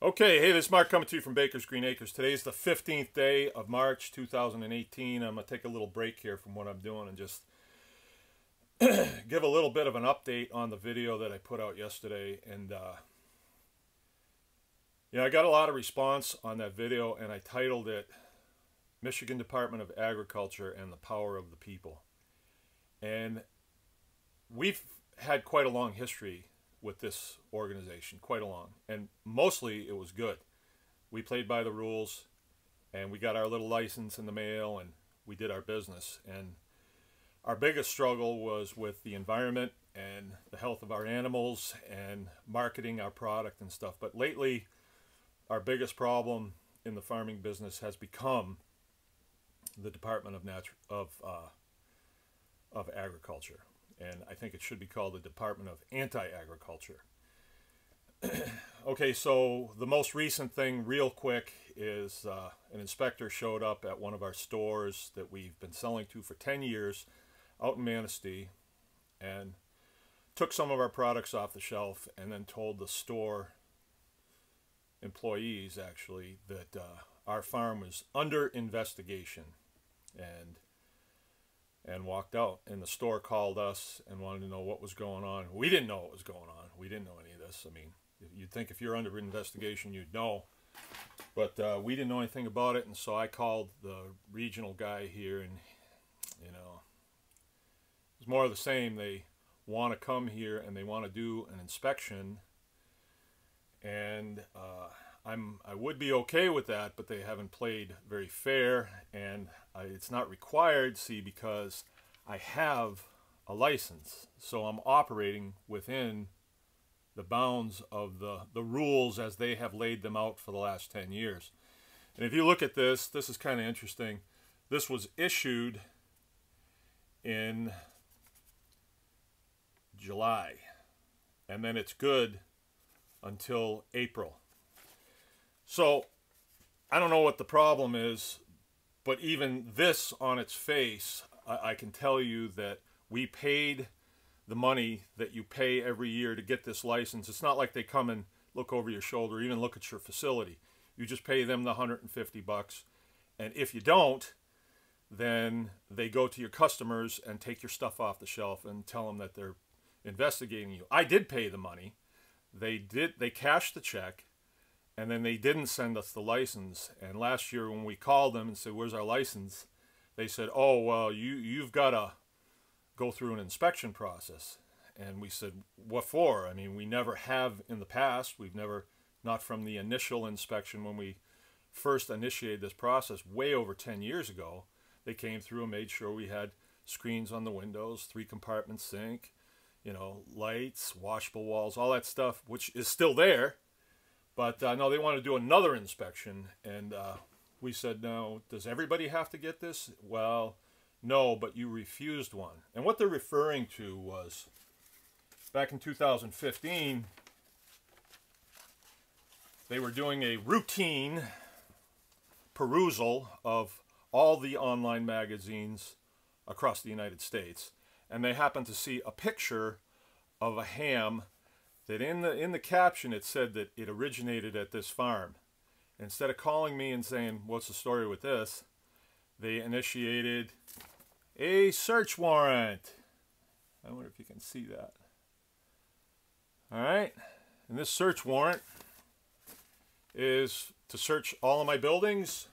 Okay, hey, this is Mark coming to you from Baker's Green Acres. Today's the 15th day of March 2018. I'm going to take a little break here from what I'm doing and just give a little bit of an update on the video that I put out yesterday. And, I got a lot of response on that video, and I titled it, Michigan Department of Agriculture and the Power of the People. And we've had quite a long history with this organization, quite along, and mostly it was good. We played by the rules, and we got our little license in the mail, and we did our business. And our biggest struggle was with the environment and the health of our animals and marketing our product and stuff. But lately, our biggest problem in the farming business has become the Department of Agriculture. And I think it should be called the Department of Anti-Agriculture. Okay, so the most recent thing, real quick, is an inspector showed up at one of our stores that we've been selling to for 10 years out in Manistee and took some of our products off the shelf and then told the store employees, actually, that our farm was under investigation and walked out. And the store called us and wanted to know what was going on. We didn't know what was going on. We didn't know any of this. I mean, you'd think if you're under investigation, you'd know. But we didn't know anything about it, and so I called the regional guy here, and, it was more of the same. They want to come here, and they want to do an inspection, and I would be okay with that, but they haven't played very fair, and it's not required, see, because I have a license, so I'm operating within the bounds of the rules as they have laid them out for the last 10 years. And if you look at this is kind of interesting. This was issued in July, and then it's good until April. So I don't know what the problem is, but even this on its face, I can tell you that we paid the money that you pay every year to get this license. It's not like they come and look over your shoulder, even look at your facility. You just pay them the $150, and if you don't, then they go to your customers and take your stuff off the shelf and tell them that they're investigating you. I did pay the money. They cashed the check, and then they didn't send us the license. And last year when we called them and said, where's our license? They said, oh, well, you've got to go through an inspection process. And we said, what for? I mean, we never have in the past. We've never, not from the initial inspection when we first initiated this process way over 10 years ago. They came through and made sure we had screens on the windows, 3-compartment sink, lights, washable walls, all that stuff, which is still there. But no, they want to do another inspection, and we said, no, does everybody have to get this? Well, no, but you refused one. And what they're referring to was, back in 2015, they were doing a routine perusal of all the online magazines across the United States, and they happened to see a picture of a ham that in the caption it said that it originated at this farm. Instead of calling me and saying, what's the story with this, they initiated a search warrant. I wonder if you can see that. All right, and this search warrant is to search all of my buildings,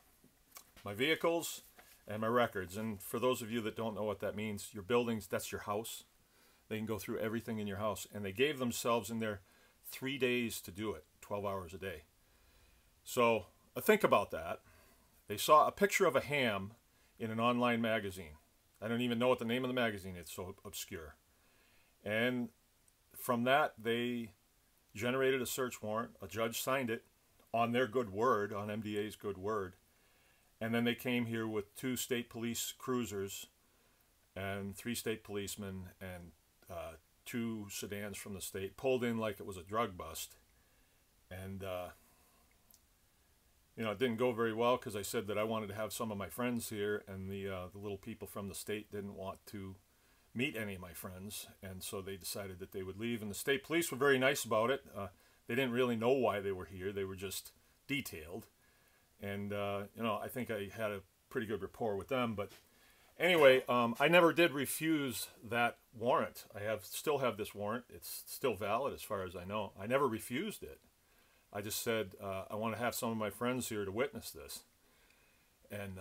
my vehicles, and my records. And for those of you that don't know what that means, your buildings, that's your house. They can go through everything in your house. And they gave themselves in there 3 days to do it, 12 hours a day. So think about that. They saw a picture of a ham in an online magazine. I don't even know what the name of the magazine is, it's so obscure. And from that, they generated a search warrant. A judge signed it on their good word, on MDA's good word. And then they came here with 2 state police cruisers and 3 state policemen and 2 sedans from the state, pulled in like it was a drug bust. And it didn't go very well, because I said that I wanted to have some of my friends here, and the little people from the state didn't want to meet any of my friends, and so they decided that they would leave. And the state police were very nice about it. They didn't really know why they were here. They were just detailed. And, you know, I think I had a pretty good rapport with them. But anyway, I never did refuse that warrant. Still have this warrant. It's still valid as far as I know. I never refused it. I just said, I want to have some of my friends here to witness this. And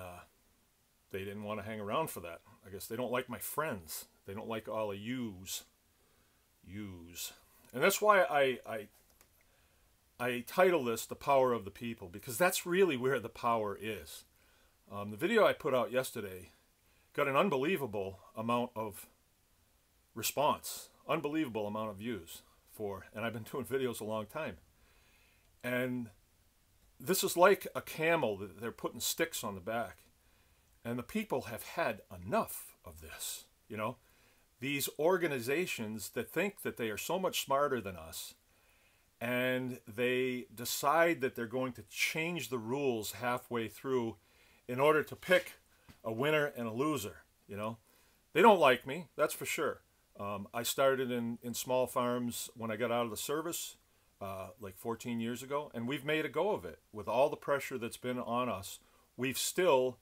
they didn't want to hang around for that. I guess they don't like my friends. They don't like all of yous. And that's why I title this The Power of the People, because that's really where the power is. The video I put out yesterday got an unbelievable amount of response, unbelievable amount of views and I've been doing videos a long time. And this is like a camel that they're putting sticks on the back. And the people have had enough of this, you know. These organizations that think that they are so much smarter than us, and they decide that they're going to change the rules halfway through in order to pick a winner and a loser, you know. They don't like me, that's for sure. I started in small farms when I got out of the service, like 14 years ago, and we've made a go of it. With all the pressure that's been on us, we've still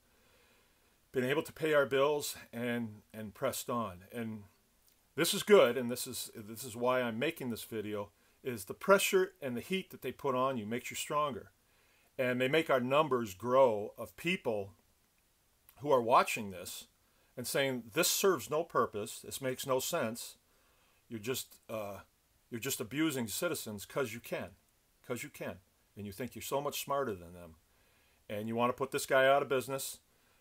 been able to pay our bills and pressed on. And this is good, and this is why I'm making this video, is the pressure and the heat that they put on you makes you stronger. And they make our numbers grow of people who are watching this and saying, this serves no purpose, this makes no sense, you're just abusing citizens because you can, and you think you're so much smarter than them, and you want to put this guy out of business,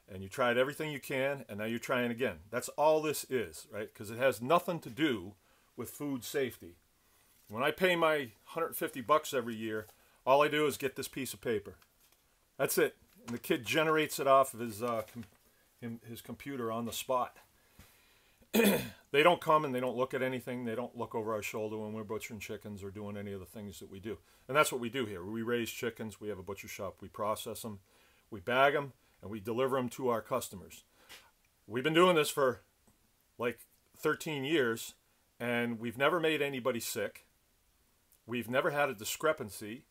and you tried everything you can, and now you're trying again. That's all this is, right? Because it has nothing to do with food safety. When I pay my $150 every year, all I do is get this piece of paper. That's it. And the kid generates it off of his computer on the spot. They don't come and they don't look at anything. They don't look over our shoulder when we're butchering chickens or doing any of the things that we do. And that's what we do here. We raise chickens. We have a butcher shop. We process them. We bag them. And we deliver them to our customers. We've been doing this for like 13 years, and we've never made anybody sick. We've never had a discrepancy.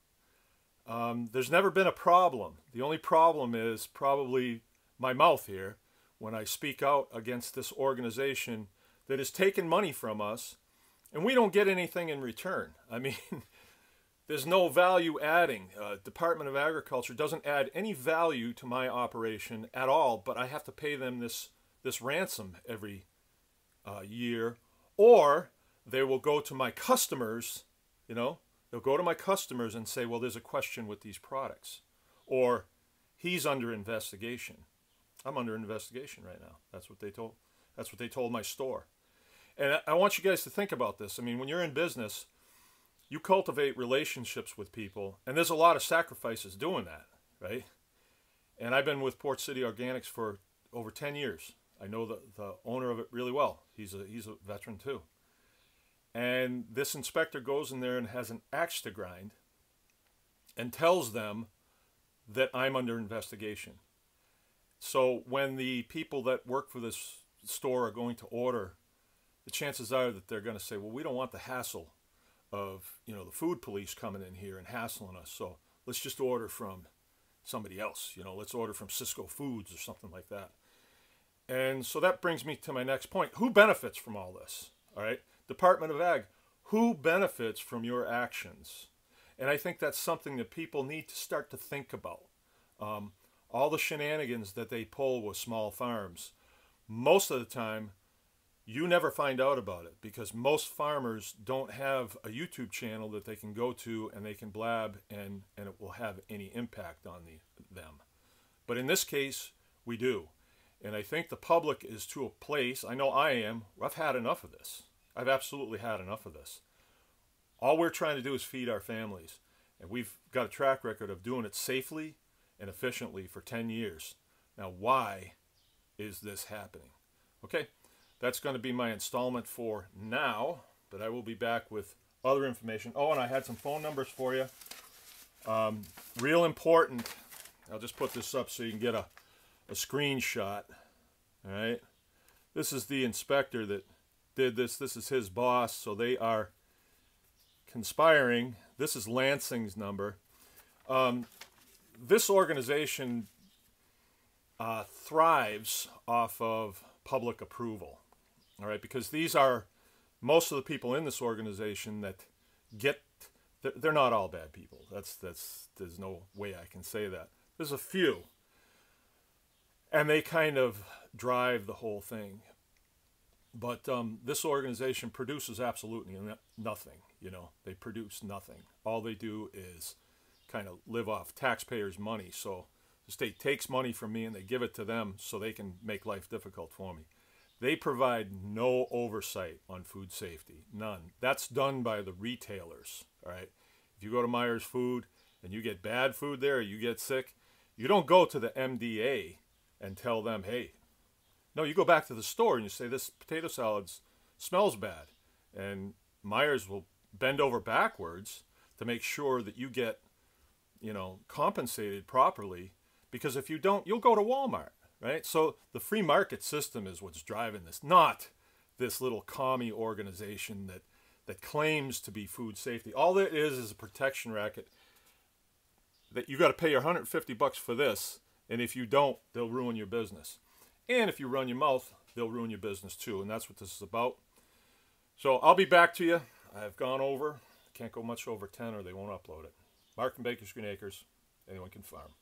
There's never been a problem. The only problem is probably my mouth here when I speak out against this organization that has taken money from us, and we don't get anything in return. I mean, there's no value adding. Department of Agriculture doesn't add any value to my operation at all, but I have to pay them this ransom every year, or they will go to my customers, you know, they'll go to my customers and say, well, there's a question with these products, or he's under investigation. I'm under investigation right now. That's what they told my store. And I want you guys to think about this. I mean, when you're in business, you cultivate relationships with people, and there's a lot of sacrifices doing that, right? And I've been with Port City Organics for over 10 years. I know the owner of it really well. He's a veteran too. And this inspector goes in there and has an axe to grind and tells them that I'm under investigation. So when the people that work for this store are going to order, the chances are that they're going to say, well, we don't want the hassle of, you know, the food police coming in here and hassling us, so let's just order from somebody else. You know, let's order from Cisco Foods or something like that. And so that brings me to my next point. Who benefits from all this? All right, Department of Ag, who benefits from your actions? And I think that's something that people need to start to think about. All the shenanigans that they pull with small farms, most of the time, you never find out about it because most farmers don't have a YouTube channel that they can go to and they can blab and it will have any impact on them. But in this case, we do. And I think the public is to a place, I know I am, I've had enough of this. I've absolutely had enough of this. All we're trying to do is feed our families. And we've got a track record of doing it safely and efficiently for 10 years. Now, why is this happening? Okay, that's going to be my installment for now, but I will be back with other information. Oh, and I had some phone numbers for you. Real important. I'll just put this up so you can get a screenshot. All right, this is the inspector that did this. This is his boss, so they are conspiring This is Lansing's number. This organization thrives off of public approval, all right, because these are most of the people in this organization that get, they're not all bad people. There's no way I can say that. There's a few, and they kind of drive the whole thing. But this organization produces absolutely nothing. You know, they produce nothing. All they do is kind of live off taxpayers' money. So the state takes money from me and they give it to them so they can make life difficult for me. They provide no oversight on food safety, none. That's done by the retailers, all right? If you go to Myers Food and you get bad food there, or you get sick, you don't go to the MDA and tell them, hey, no, you go back to the store and you say, this potato salad smells bad. And Myers will bend over backwards to make sure that you get, you know, compensated properly, because if you don't, you'll go to Walmart. Right? So the free market system is what's driving this, not this little commie organization that claims to be food safety. All it is a protection racket that you got to pay your $150 for this, and if you don't, they'll ruin your business. And if you run your mouth, they'll ruin your business too, and that's what this is about. So I'll be back to you. I've gone over. Can't go much over 10 or they won't upload it. Mark from Baker's Green Acres. Anyone can farm.